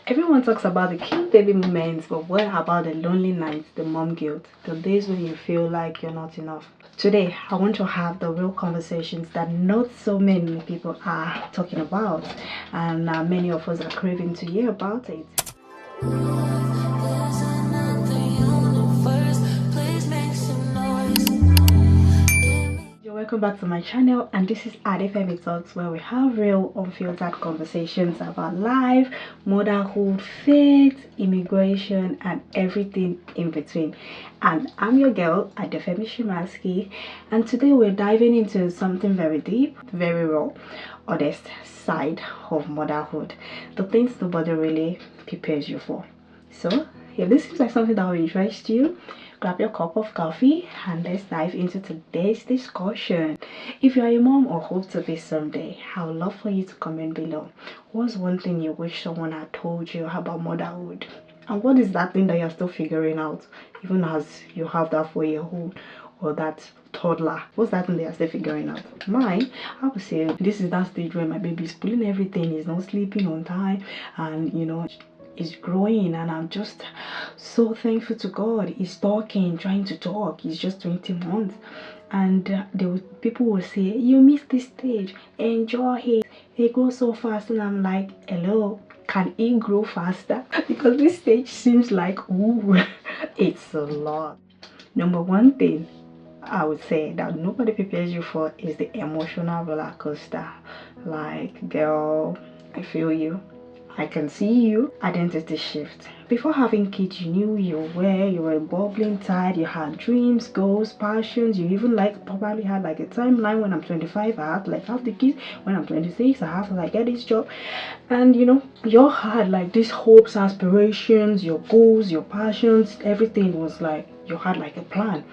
Everyone talks about the cute baby moments, but what about the lonely nights, the mom guilt, the days when you feel like you're not enough? Today, I want to have the real conversations that not so many people are talking about, and many of us are craving to hear about it. Welcome back to my channel, and this is Adefemi Talks, where we have real unfiltered conversations about life, motherhood, faith, immigration, and everything in between. And I'm your girl, Adefemi Shimaski, and today we're diving into something very deep, very raw, honest side of motherhood, the things nobody really prepares you for. So if this seems like something that will interest you, grab your cup of coffee and let's dive into today's discussion. If you are a mom or hope to be someday, I would love for you to comment below. What's one thing you wish someone had told you about motherhood? And what is that thing that you're still figuring out, even as you have that 4-year-old or that toddler? What's that thing they are still figuring out? Mine, I would say this is that stage where my baby is pulling everything, is not sleeping on time, and is growing, and I'm just so thankful to God. He's talking, trying to talk. He's just 20 months, and people will say, you missed this stage, enjoy it, he grows so fast. And I'm like, hello, can he grow faster? Because this stage seems like, ooh, it's a lot. Number one thing I would say that nobody prepares you for is the emotional roller coaster. Like, girl, I feel you, I can see you. Identity shift. Before having kids, you knew you were bubbling tired, you had dreams, goals, passions, you even probably had like a timeline. When I'm 25, I have to have the kids. When I'm 26, I have to get this job. And you had like these hopes, aspirations, your goals, your passions, everything was like you had like a plan.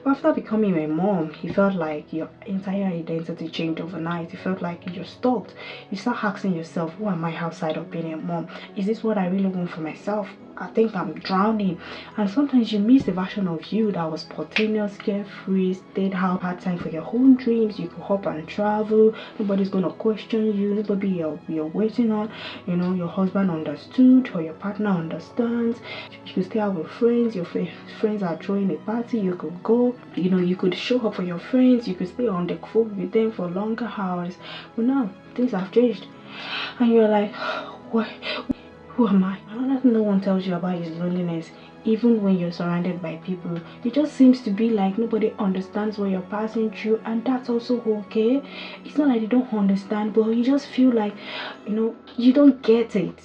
But after becoming a mom, you felt like your entire identity changed overnight. You felt like you're stuck. You start asking yourself, who am I outside of being a mom? Is this what I really want for myself? I think I'm drowning. And sometimes you miss the version of you that was spontaneous, carefree, stayed out, had time for your own dreams. You could hop and travel. Nobody's gonna question you. Nobody you're waiting on. Your husband understood, or your partner understands. You could stay out with friends. Your friends are throwing a party. You could go. You could show up for your friends. You could stay on the phone with them for longer hours. But now things have changed, and you're like, what? Who am I? Another thing no one tells you about is loneliness. Even when you're surrounded by people, it just seems to be like nobody understands what you're passing through, and that's also okay. It's not like they don't understand, but you just feel like you don't get it,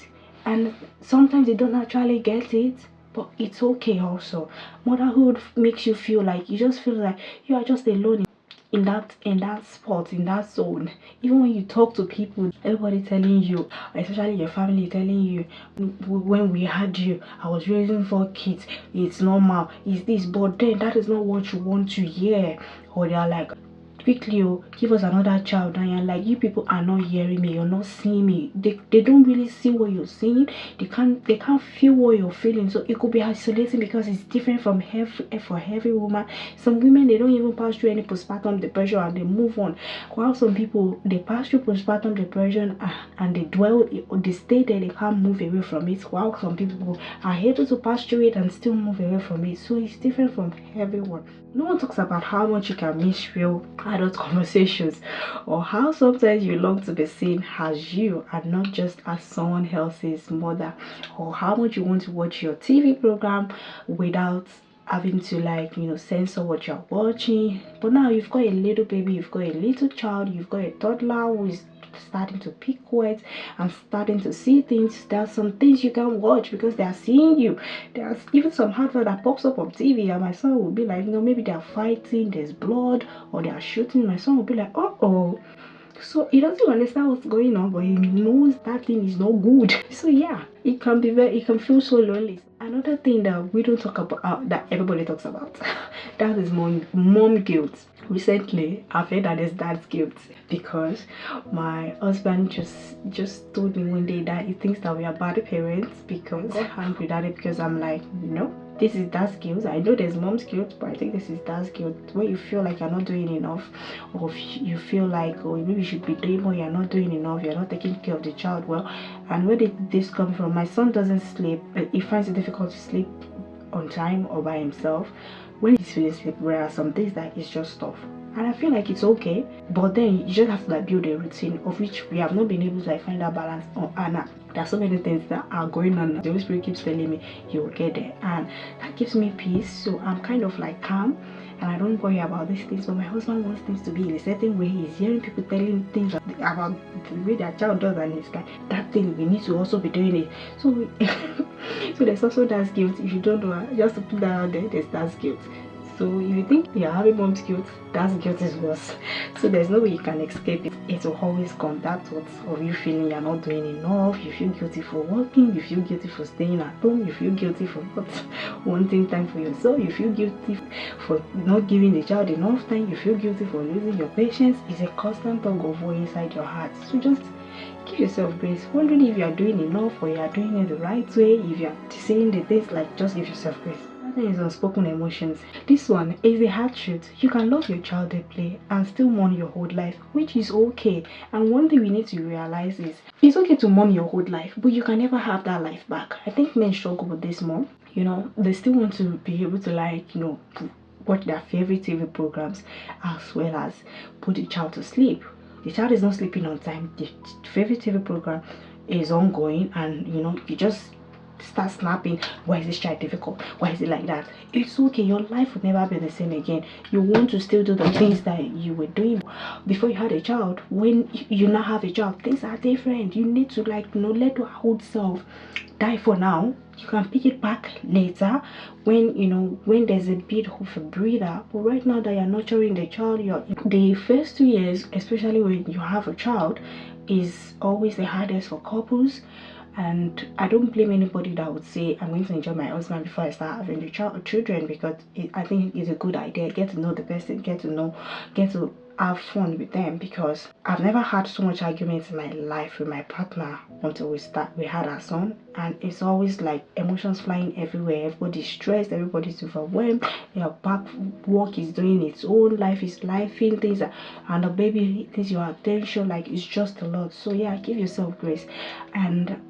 and sometimes they don't actually get it, but it's okay also. Motherhood makes you feel like you are just alone in that spot, in that zone. Even when you talk to people, everybody telling you, especially your family, telling you, when we had you, I was raising 4 kids, it's normal, it's this. But then that is not what you want to hear. Or they are like, quickly, give us another child. And you're like, you people are not hearing me, you're not seeing me. They don't really see what you're seeing. They can't feel what you're feeling. So it could be isolating because it's different from for every woman. Some women, they don't even pass through any postpartum depression and they move on, while some people, they pass through postpartum depression and they stay there, they can't move away from it, while some people are able to pass through it and still move away from it. So it's different from everyone. No one talks about how much you can miss real adult conversations, or how sometimes you long to be seen as you and not just as someone else's mother, or how much you want to watch your TV program without having to censor what you're watching. But now you've got a little baby, you've got a little child, you've got a toddler who is starting to pick words and starting to see things. There are some things you can watch because they are seeing you. There's even some advert that pops up on TV, and my son will be like, maybe they are fighting, there's blood, or they are shooting. My son will be like, oh. So he doesn't understand what's going on, but he knows that thing is not good. So yeah, it can feel so lonely. Another thing that we don't talk about, that everybody talks about, that is mom guilt. Recently, I've heard that there's dad's guilt because my husband just told me one day that he thinks that we are bad parents because I got angry at it because I'm like, no, this is dad's guilt. I know there's mom's guilt, but I think this is dad's guilt. When you feel like you're not doing enough, or you feel like, oh, maybe you should be doing more, you're not doing enough, you're not taking care of the child well. And where did this come from? My son doesn't sleep. He finds it difficult to sleep on time or by himself when he's feeling sleepy, whereas some days that it's just tough. And I feel like it's okay, but then you just have to like build a routine, of which we have not been able to like find that balance on Anna. There's so many things that are going on. The Holy Spirit keeps telling me you will get there, and that gives me peace. So I'm kind of like calm and I don't worry about these things. But my husband wants things to be in a certain way. He's hearing people telling things about the way their child does, and it's like, that thing, we need to also be doing it. So so there's also that guilt. If you don't know, just to put that out there, there's that guilt. So if you think you're having mom's guilt, that's guilt is worse. So there's no way you can escape it. It will always come. That thought of you feeling you're not doing enough. You feel guilty for working. You feel guilty for staying at home. You feel guilty for not wanting time for yourself. You feel guilty for not giving the child enough time. You feel guilty for losing your patience. It's a constant tug of war inside your heart. So just give yourself grace. Wondering if you are doing enough or you are doing it the right way. If you are saying the things, like, just give yourself grace. Is unspoken emotions. This one is the hard truth. You can love your child deeply and still mourn your whole life, which is okay. And one thing we need to realize is it's okay to mourn your whole life, but you can never have that life back. I think men struggle with this more. You know, they still want to be able to, like, you know, watch their favorite TV programs as well as put the child to sleep. The child is not sleeping on time. The favorite TV program is ongoing, and you know, you just start snapping. Why is this child difficult? Why is it like that? It's okay. Your life will never be the same again. You want to still do the things that you were doing before you had a child. When you now have a child, things are different. You need to, like, you know, let your old self die for now. You can pick it back later when, you know, when there's a bit of a breather. But right now that you're nurturing the child, the first 2 years, especially when you have a child, is always the hardest for couples. And I don't blame anybody that would say I'm going to enjoy my husband before I start having the children, because I think it's a good idea. Get to know the person, get to have fun with them, because I've never had so much arguments in my life with my partner until we had our son. And it's always like emotions flying everywhere. Everybody's stressed, everybody's overwhelmed, your back work is doing its own, life is lifing things, and the baby needs your attention. Like, it's just a lot. So yeah, give yourself grace and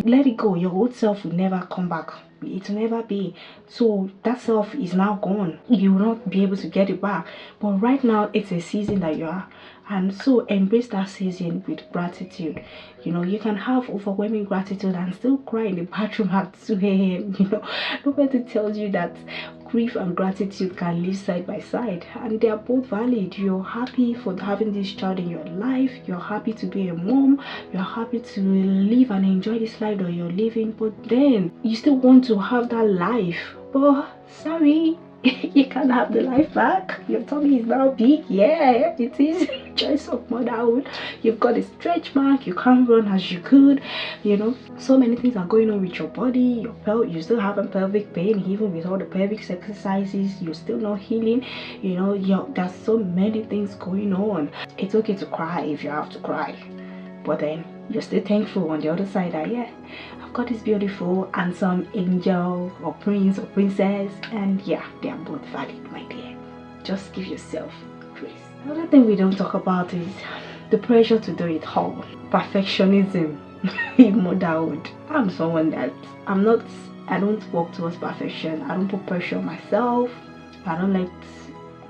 let it go. Your old self will never come back. It will never be. So that self is now gone. You will not be able to get it back. But right now, it's a season that you are. And so embrace that season with gratitude. You know, you can have overwhelming gratitude and still cry in the bathroom at 2 a.m. You know, nobody tells you that grief and gratitude can live side by side, and they are both valid. You're happy for having this child in your life. You're happy to be a mom. You're happy to live and enjoy this life that you're living. But then you still want to have that life. But sorry, you can't have the life back. Your tummy is now big. Yeah, it is choice of motherhood. You've got a stretch mark. You can't run as you could. You know, so many things are going on with your body. You still having pelvic pain, even with all the pelvic exercises. You're still not healing. You know, there's so many things going on. It's okay to cry if you have to cry, but then you're still thankful on the other side that, yeah, I've got this beautiful handsome angel or prince or princess, and yeah, they are both valid, my dear. Just give yourself grace. Another thing we don't talk about is the pressure to do it all. Perfectionism in motherhood. I'm someone that I don't work towards perfection. I don't put pressure on myself. I don't let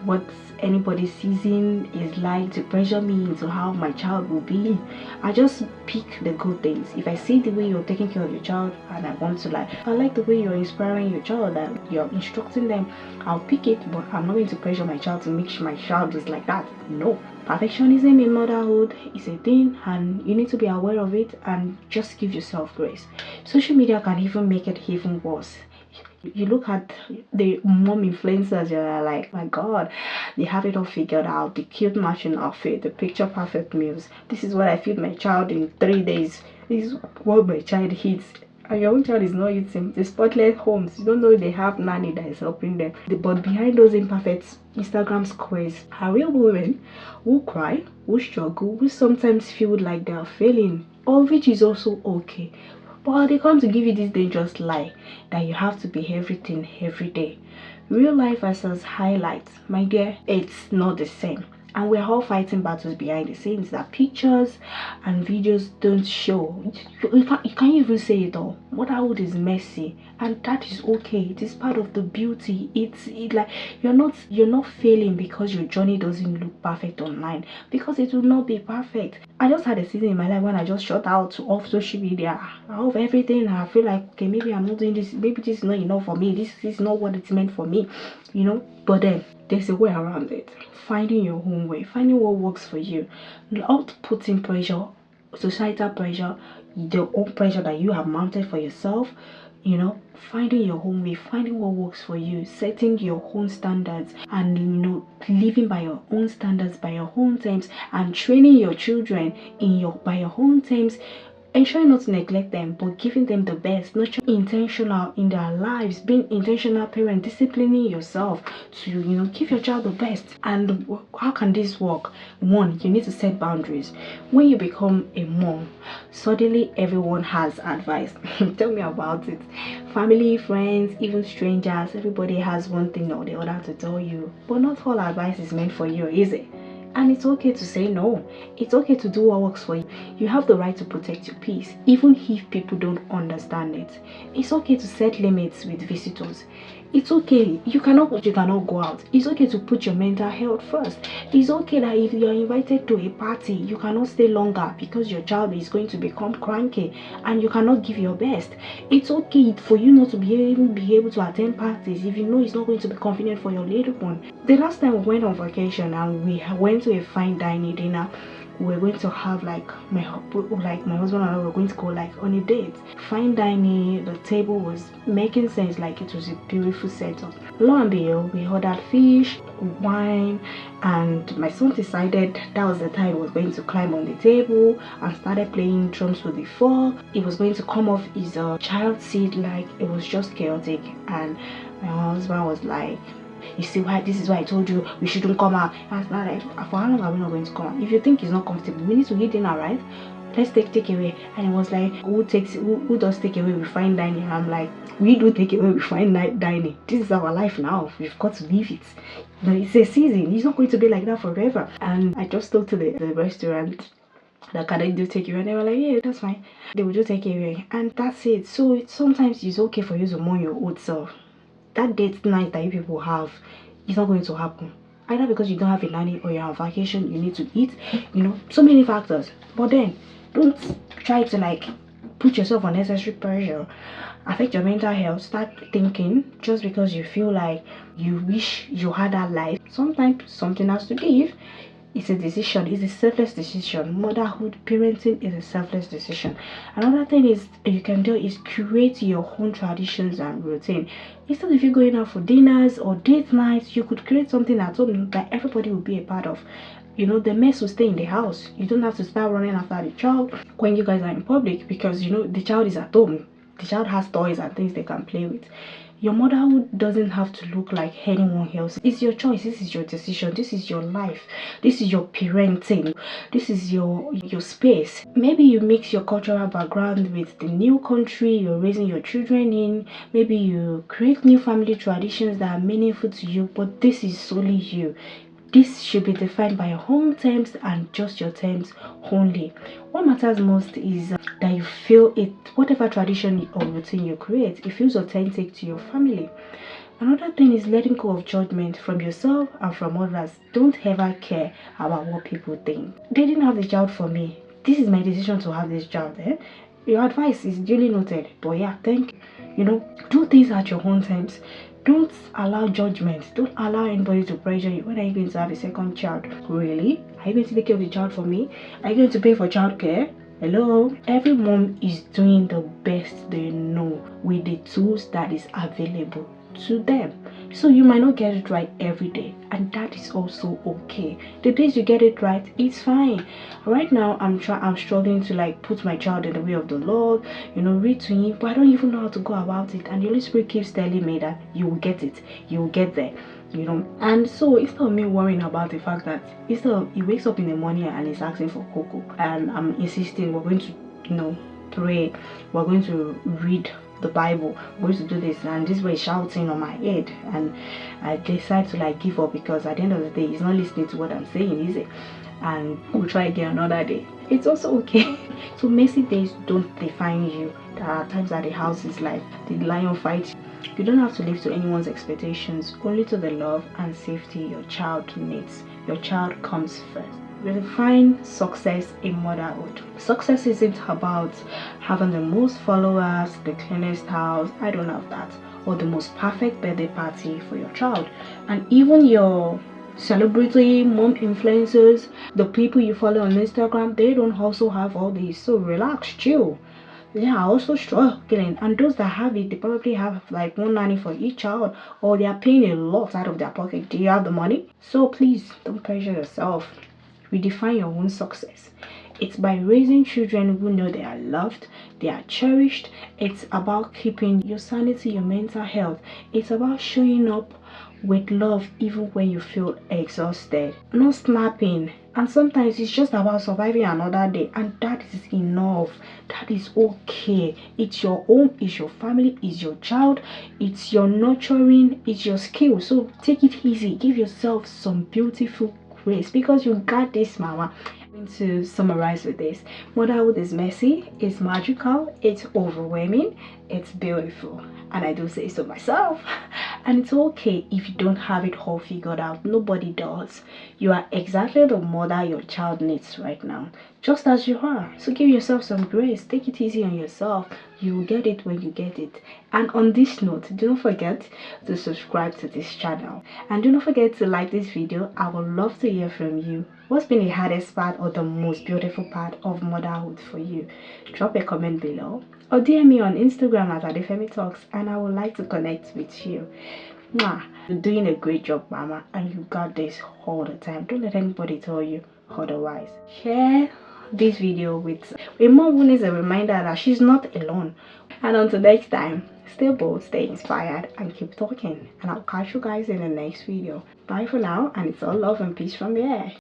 what anybody's season is like to pressure me into how my child will be. I just pick the good things. If I see the way you're taking care of your child and I want to, like, I like the way you're inspiring your child and you're instructing them, I'll pick it. But I'm not going to pressure my child to make sure my child is like that. No. Perfectionism in motherhood is a thing, and you need to be aware of it and just give yourself grace. Social media can even make it even worse. You look at the mom influencers, you're like, my god, they have it all figured out. The cute matching outfit, the picture perfect meals. This is what I feed my child in 3 days. This is what my child eats and your own child is not eating. The spotless homes, you don't know they have nanny that is helping them. But behind those imperfect Instagram squares are real women who cry, who struggle, who sometimes feel like they are failing, all which is also okay. But they come to give you this dangerous lie that you have to be everything every day. Real life versus highlights, my dear, it's not the same. And we're all fighting battles behind the scenes that pictures and videos don't show. You can't even say it all. Motherhood is messy, and that is okay. It is part of the beauty. It's like you're not failing because your journey doesn't look perfect online, because it will not be perfect. I just had a season in my life when I just shut out off social media, off everything. I feel like, okay, maybe I'm not doing this. Maybe this is not enough for me. This is not what it's meant for me, But then there's a way around it. Finding your own way, finding what works for you, not putting pressure, societal pressure, the own pressure that you have mounted for yourself. Finding your own way, finding what works for you, setting your own standards, and living by your own standards, by your own terms, and training your children by your own terms. Ensuring not to neglect them, but giving them the best, not just intentional in their lives, being intentional parent, disciplining yourself to give your child the best. And how can this work? One, you need to set boundaries. When you become a mom, suddenly everyone has advice. Tell me about it. Family, friends, even strangers, everybody has one thing or the other to tell you, but not all advice is meant for you, is it? And it's okay to say no. It's okay to do what works for you. You have the right to protect your peace, even if people don't understand it. It's okay to set limits with visitors. It's okay. You cannot go out. It's okay to put your mental health first. It's okay that if you are invited to a party, you cannot stay longer because your child is going to become cranky and you cannot give your best. It's okay for you not to be able to attend parties if you know it's not going to be convenient for your little one. The last time we went on vacation and we went to a fine dining dinner, we were going to have my husband and I were going to go on a date. Fine dining, the table was making sense, like it was a beautiful setup. Lo and behold, we ordered fish, wine, and my son decided that was the time he was going to climb on the table and started playing drums with the fork. It was going to come off his child seat, it was just chaotic. And my husband was like, you see why this is why I told you we shouldn't come out. I was like, for how long are we not going to come out? If you think it's not comfortable, we need to eat dinner, right? Let's take takeaway. And it was like, who does takeaway with fine dining? And I'm like, we do takeaway with fine dining. This is our life now. We've got to live it. It's a season. It's not going to be like that forever. And I just talked to the restaurant that can I do takeaway, and they were like, yeah, that's fine. They will do takeaway, and that's it. So sometimes it's okay for you to mourn your old self. That date night that you people have is not going to happen, either because you don't have a nanny or you're on vacation, you need to eat, so many factors. But then don't try to put yourself on unnecessary pressure, affect your mental health. Start thinking just because you feel like you wish you had that life. Sometimes something has to give. It's a decision. It's a selfless decision. Motherhood, parenting is a selfless decision. Another thing is you can do is create your own traditions and routine. Instead of you going out for dinners or date nights, you could create something at home that everybody will be a part of. The mess will stay in the house. You don't have to start running after the child when you guys are in public, because the child is at home. The child has toys and things they can play with. Your motherhood doesn't have to look like anyone else. It's your choice. This is your decision. This is your life. This is your parenting. This is your space. Maybe you mix your cultural background with the new country you're raising your children in. Maybe you create new family traditions that are meaningful to you, but this is solely you. This should be defined by your own terms and just your terms only. What matters most is that you feel it, whatever tradition or routine you create, it feels authentic to your family. Another thing is letting go of judgment from yourself and from others. Don't ever care about what people think. They didn't have the child for me. This is my decision to have this child. Your advice is duly noted, but yeah, thank you. Do things at your own terms. Don't allow judgment. Don't allow anybody to pressure you. When are you going to have a second child? Really? Are you going to take care of the child for me? Are you going to pay for childcare? Hello? Every mom is doing the best they know with the tools that is available. to them. So you might not get it right every day, and that is also okay. The days you get it right, it's fine. Right now I'm struggling to like put my child in the way of the Lord, read to him, but I don't even know how to go about it. And the Holy Spirit keeps telling me that you will get it, you will get there. And so instead of me worrying about the fact that instead of he wakes up in the morning and he's asking for cocoa, and I'm insisting we're going to pray, we're going to read the Bible, we're going to do this, and this way shouting on my head, and I decide to like give up, because at the end of the day he's not listening to what I'm saying, is it? And we'll try again another day. It's also okay. So messy days don't define you. There are times that the house is like the lion fights. You don't have to live to anyone's expectations, only to the love and safety your child needs. Your child comes first. We define success in motherhood. Success isn't about having the most followers, the cleanest house, I don't have that, or the most perfect birthday party for your child. And even your celebrity mom influencers, the people you follow on Instagram, they don't also have all these. So relax, chill. They are also struggling, and those that have it, they probably have like one nanny for each child, or they are paying a lot out of their pocket. Do you have the money? So please don't pressure yourself. Redefine your own success. It's by raising children who know they are loved, they are cherished. It's about keeping your sanity, your mental health. It's about showing up with love even when you feel exhausted, not snapping. And sometimes it's just about surviving another day, and that is enough. That is okay. It's your home, it's your family, it's your child, it's your nurturing, it's your skill. So take it easy, give yourself some beautiful grace, because you got this, mama. To summarize with this, motherhood is messy, it's magical, it's overwhelming, it's beautiful, and I do say so myself. And it's okay if you don't have it all figured out. Nobody does. You are exactly the mother your child needs right now, just as you are. So give yourself some grace, take it easy on yourself. You will get it when you get it. And on this note, do not forget to subscribe to this channel, and do not forget to like this video. I would love to hear from you. What's been the hardest part or the most beautiful part of motherhood for you? Drop a comment below, or DM me on Instagram at Adefemi Talks, and I would like to connect with you. Mwah. You're doing a great job, mama, and you got this all the time. Don't let anybody tell you otherwise. Share this video with a mom who needs a reminder that she's not alone. And until next time, stay bold, stay inspired, and keep talking. And I'll catch you guys in the next video. Bye for now, and it's all love and peace from the air.